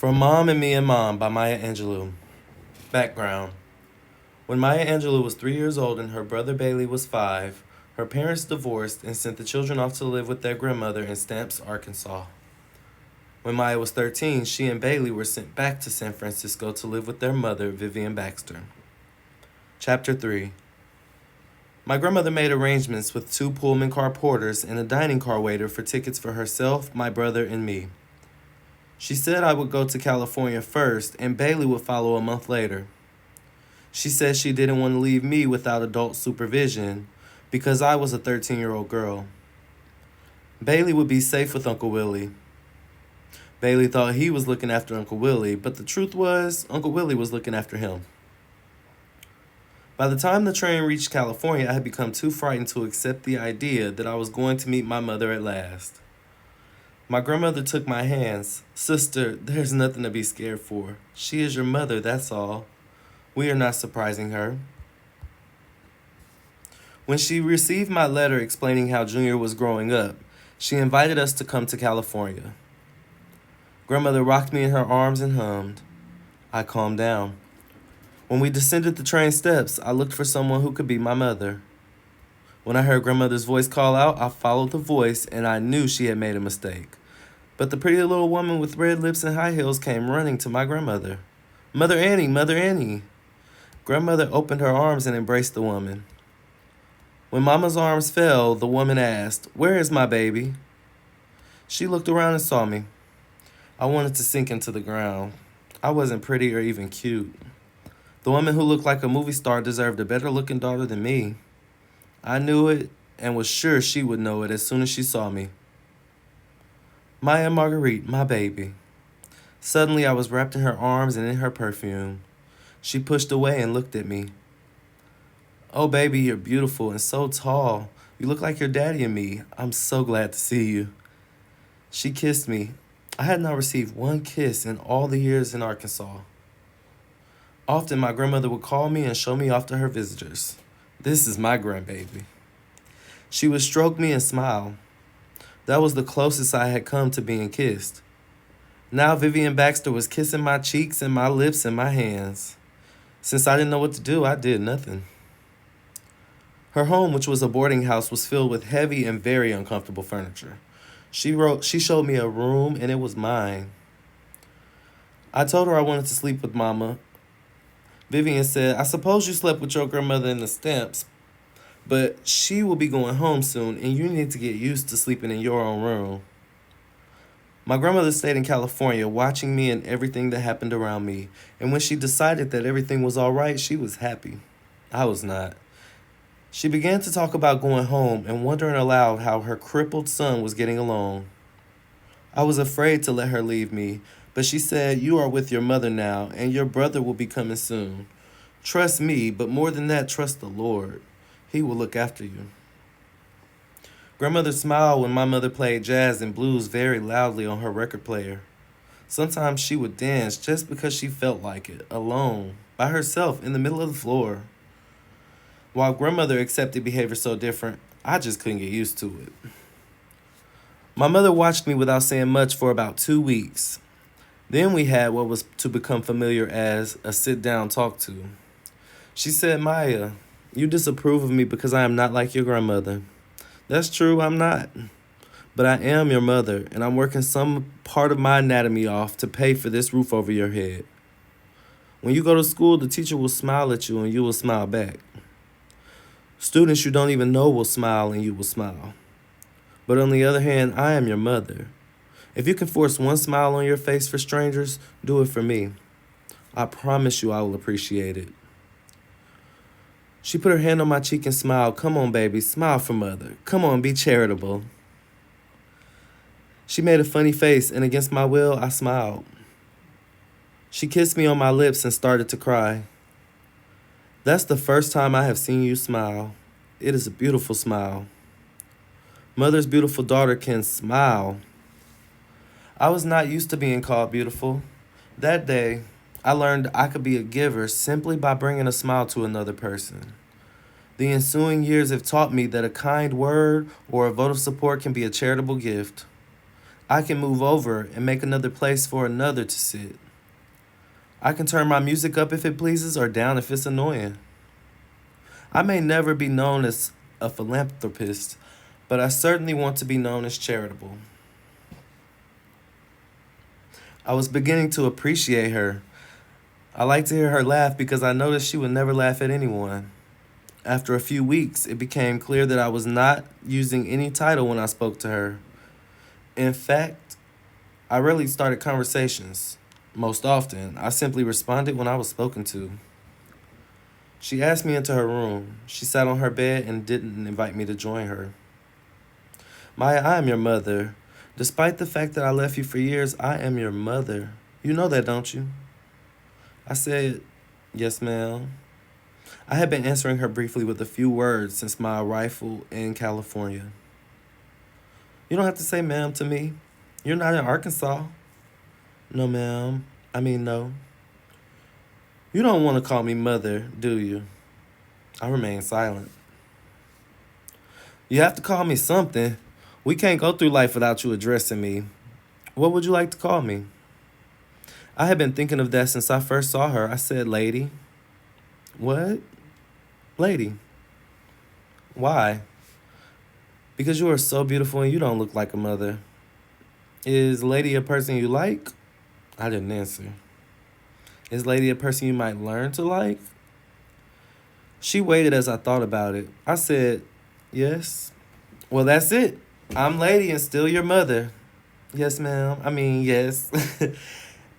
From Mom and Me and Mom by Maya Angelou. Background. When Maya Angelou was 3 years old and her brother Bailey was 5, her parents divorced and sent the children off to live with their grandmother in Stamps, Arkansas. When Maya was 13, she and Bailey were sent back to San Francisco to live with their mother, Vivian Baxter. Chapter 3. My grandmother made arrangements with 2 Pullman car porters and a dining car waiter for tickets for herself, my brother, and me. She said I would go to California first and Bailey would follow a month later. She said she didn't want to leave me without adult supervision because I was a 13-year-old girl. Bailey would be safe with Uncle Willie. Bailey thought he was looking after Uncle Willie, but the truth was Uncle Willie was looking after him. By the time the train reached California, I had become too frightened to accept the idea that I was going to meet my mother at last. My grandmother took my hands. "Sister, there's nothing to be scared for. She is your mother, that's all. We are not surprising her." When she received my letter explaining how Junior was growing up, she invited us to come to California. Grandmother rocked me in her arms and hummed. I calmed down. When we descended the train steps, I looked for someone who could be my mother. When I heard grandmother's voice call out, I followed the voice and I knew she had made a mistake. But the pretty little woman with red lips and high heels came running to my grandmother. "Mother Annie, Mother Annie." Grandmother opened her arms and embraced the woman. When Mama's arms fell, the woman asked, "Where is my baby?" She looked around and saw me. I wanted to sink into the ground. I wasn't pretty or even cute. The woman who looked like a movie star deserved a better looking daughter than me. I knew it and was sure she would know it as soon as she saw me. Maya Marguerite, my baby. Suddenly I was wrapped in her arms and in her perfume. She pushed away and looked at me. "Oh, baby, you're beautiful and so tall. You look like your daddy and me. I'm so glad to see you." She kissed me. I had not received one kiss in all the years in Arkansas. Often my grandmother would call me and show me off to her visitors. "This is my grandbaby." She would stroke me and smile. That was the closest I had come to being kissed. Now Vivian Baxter was kissing my cheeks and my lips and my hands. Since I didn't know what to do, I did nothing. Her home, which was a boarding house, was filled with heavy and very uncomfortable furniture. She showed me a room and it was mine. I told her I wanted to sleep with Mama. Vivian said, "I suppose you slept with your grandmother in the Stamps, but she will be going home soon and you need to get used to sleeping in your own room." My grandmother stayed in California watching me and everything that happened around me, and when she decided that everything was all right, she was happy. I was not. She began to talk about going home and wondering aloud how her crippled son was getting along. I was afraid to let her leave me, but she said, "You are with your mother now, and your brother will be coming soon. Trust me, but more than that, trust the Lord. He will look after you." Grandmother smiled when my mother played jazz and blues very loudly on her record player. Sometimes she would dance just because she felt like it, alone, by herself in the middle of the floor. While grandmother accepted behavior so different, I just couldn't get used to it. My mother watched me without saying much for about 2 weeks. Then we had what was to become familiar as a sit-down talk to. She said, "Maya, you disapprove of me because I am not like your grandmother. That's true, I'm not. But I am your mother, and I'm working some part of my anatomy off to pay for this roof over your head. When you go to school, the teacher will smile at you and you will smile back. Students you don't even know will smile and you will smile. But on the other hand, I am your mother. If you can force one smile on your face for strangers, do it for me. I promise you I will appreciate it." She put her hand on my cheek and smiled. "Come on, baby, smile for mother. Come on, be charitable." She made a funny face, and against my will, I smiled. She kissed me on my lips and started to cry. "That's the first time I have seen you smile. It is a beautiful smile. Mother's beautiful daughter can smile." I was not used to being called beautiful. That day, I learned I could be a giver simply by bringing a smile to another person. The ensuing years have taught me that a kind word or a vote of support can be a charitable gift. I can move over and make another place for another to sit. I can turn my music up if it pleases or down if it's annoying. I may never be known as a philanthropist, but I certainly want to be known as charitable. I was beginning to appreciate her. I like to hear her laugh because I noticed she would never laugh at anyone. After a few weeks, it became clear that I was not using any title when I spoke to her. In fact, I rarely started conversations. Most often, I simply responded when I was spoken to. She asked me into her room. She sat on her bed and didn't invite me to join her. Maya, I am your mother. Despite the fact that I left you for years, I am your mother. You know that, don't you? I said, yes, ma'am. I had been answering her briefly with a few words since my arrival in California. You don't have to say ma'am to me. You're not in Arkansas. No, ma'am. I mean, no. You don't want to call me mother, do you? I remained silent. You have to call me something. We can't go through life without you addressing me. What would you like to call me? I had been thinking of that since I first saw her. I said, lady. What? Lady. Why? Because you are so beautiful and you don't look like a mother. Is lady a person you like? I didn't answer. Is lady a person you might learn to like? She waited as I thought about it. I said, yes. Well, that's it. I'm lady and still your mother. Yes, ma'am. I mean, yes.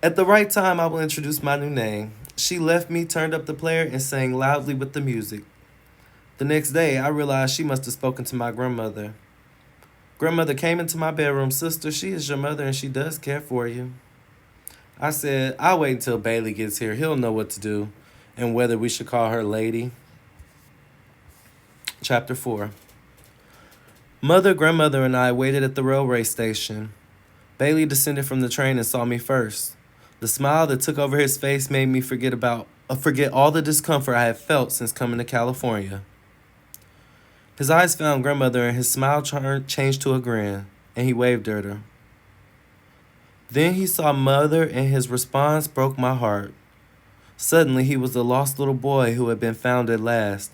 At the right time, I will introduce my new name. She left me, turned up the player, and sang loudly with the music. The next day, I realized she must have spoken to my grandmother. Grandmother came into my bedroom. Sister, she is your mother and she does care for you. I said, I'll wait until Bailey gets here. He'll know what to do and whether we should call her lady. Chapter 4. Mother, grandmother, and I waited at the railway station. Bailey descended from the train and saw me first. The smile that took over his face made me forget all the discomfort I had felt since coming to California. His eyes found grandmother and his smile changed to a grin, and he waved at her. Then he saw mother and his response broke my heart. Suddenly he was the lost little boy who had been found at last.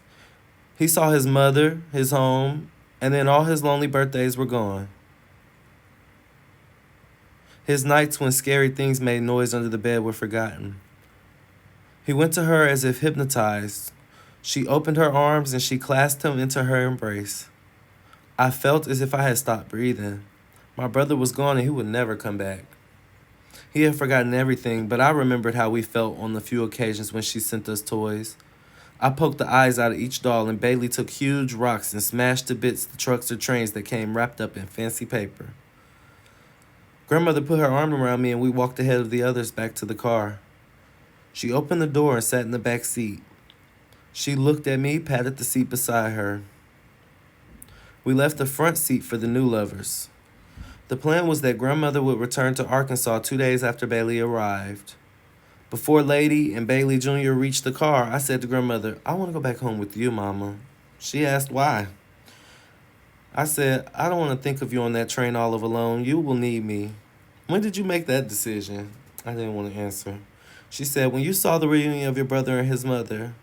He saw his mother, his home, and then all his lonely birthdays were gone. His nights when scary things made noise under the bed were forgotten. He went to her as if hypnotized. She opened her arms and she clasped him into her embrace. I felt as if I had stopped breathing. My brother was gone and he would never come back. He had forgotten everything, but I remembered how we felt on the few occasions when she sent us toys. I poked the eyes out of each doll and Bailey took huge rocks and smashed to bits the trucks or trains that came wrapped up in fancy paper. Grandmother put her arm around me and we walked ahead of the others back to the car. She opened the door and sat in the back seat. She looked at me, patted the seat beside her. We left the front seat for the new lovers. The plan was that grandmother would return to Arkansas 2 days after Bailey arrived. Before Lady and Bailey Jr. reached the car, I said to grandmother, I want to go back home with you, Mama. She asked why. I said, I don't want to think of you on that train all alone. You will need me. When did you make that decision? I didn't want to answer. She said, when you saw the reunion of your brother and his mother.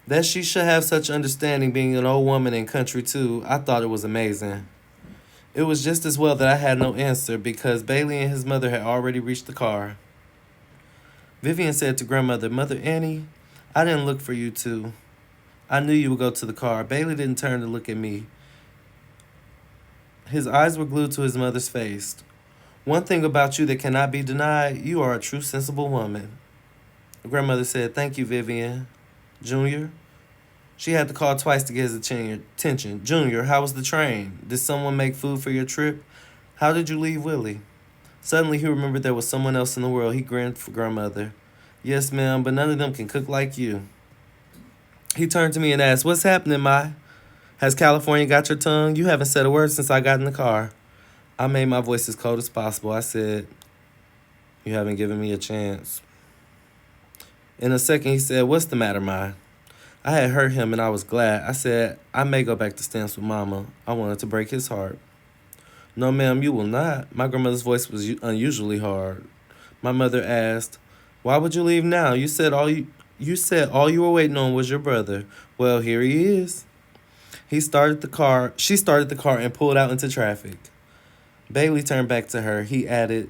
That she should have such understanding being an old woman in country too, I thought it was amazing. It was just as well that I had no answer because Bailey and his mother had already reached the car. Vivian said to grandmother, Mother Annie, I didn't look for you too. I knew you would go to the car. Bailey didn't turn to look at me. His eyes were glued to his mother's face. One thing about you that cannot be denied, you are a true sensible woman. Grandmother said, thank you, Vivian. Junior? She had to call twice to get his attention. Junior, how was the train? Did someone make food for your trip? How did you leave Willie? Suddenly he remembered there was someone else in the world. He grinned for grandmother. Yes, ma'am, but none of them can cook like you. He turned to me and asked, what's happening, Ma? Has California got your tongue? You haven't said a word since I got in the car. I made my voice as cold as possible. I said, you haven't given me a chance. In a second, he said, what's the matter, Ma? I had hurt him and I was glad. I said, I may go back to Stamps with Mama. I wanted to break his heart. No, ma'am, you will not. My grandmother's voice was unusually hard. My mother asked, Why would you leave now? You said all you were waiting on was your brother. Well, here he is. She started the car and pulled out into traffic. Bailey turned back to her. He added,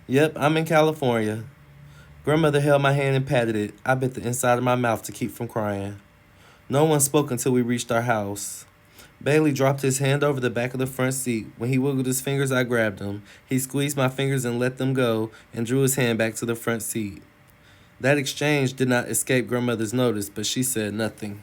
Yep, I'm in California. Grandmother held my hand and patted it. I bit the inside of my mouth to keep from crying. No one spoke until we reached our house. Bailey dropped his hand over the back of the front seat. When he wiggled his fingers, I grabbed him. He squeezed my fingers and let them go and drew his hand back to the front seat. That exchange did not escape Grandmother's notice, but she said nothing.